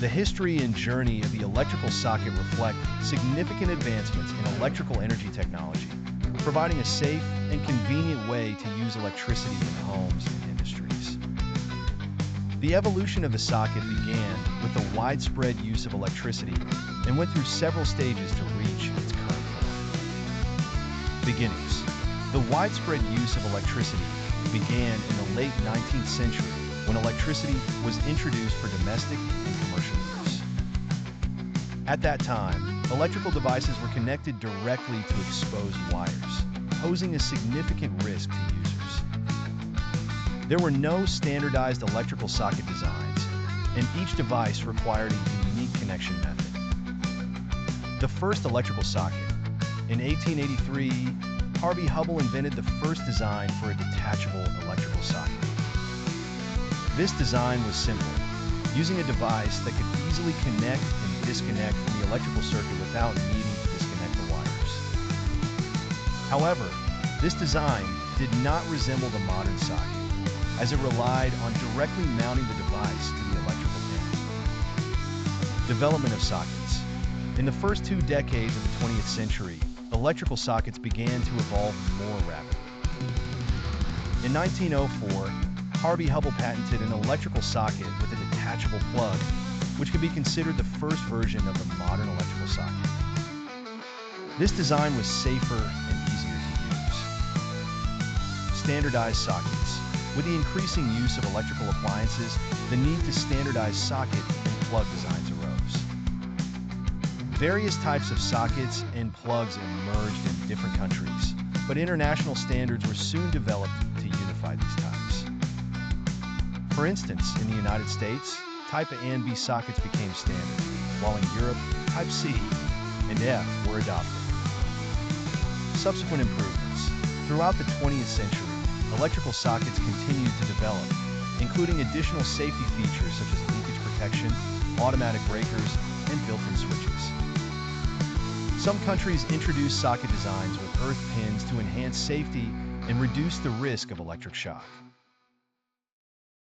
The history and journey of the electrical socket reflect significant advancements in electrical energy technology, providing a safe and convenient way to use electricity in homes and industries. The evolution of the socket began with the widespread use of electricity and went through several stages to reach its current form. Beginnings. The widespread use of electricity began in the late 19th century when electricity was introduced for domestic and commercial use. At that time, electrical devices were connected directly to exposed wires, posing a significant risk to users. There were no standardized electrical socket designs, and each device required a unique connection method. The first electrical socket. In 1883, Harvey Hubbell invented the first design for a detachable electrical socket. This design was simple, using a device that could easily connect and disconnect from the electrical circuit without needing to disconnect the wires. However, this design did not resemble the modern socket, as it relied on directly mounting the device to the electrical pin. Development of sockets. In the first 2 decades of the 20th century, electrical sockets began to evolve more rapidly. In 1904, Harvey Hubbell patented an electrical socket with a detachable plug, which could be considered the first version of the modern electrical socket. This design was safer and easier to use. Standardized sockets. With the increasing use of electrical appliances, the need to standardize socket and plug designs arose. Various types of sockets and plugs emerged in different countries, but international standards were soon developed to unify these types. For instance, in the United States, Type A and B sockets became standard, while in Europe, Type C and F were adopted. Subsequent improvements. Throughout the 20th century, electrical sockets continued to develop, including additional safety features such as leakage protection, automatic breakers, and built-in switches. Some countries introduced socket designs with earth pins to enhance safety and reduce the risk of electric shock.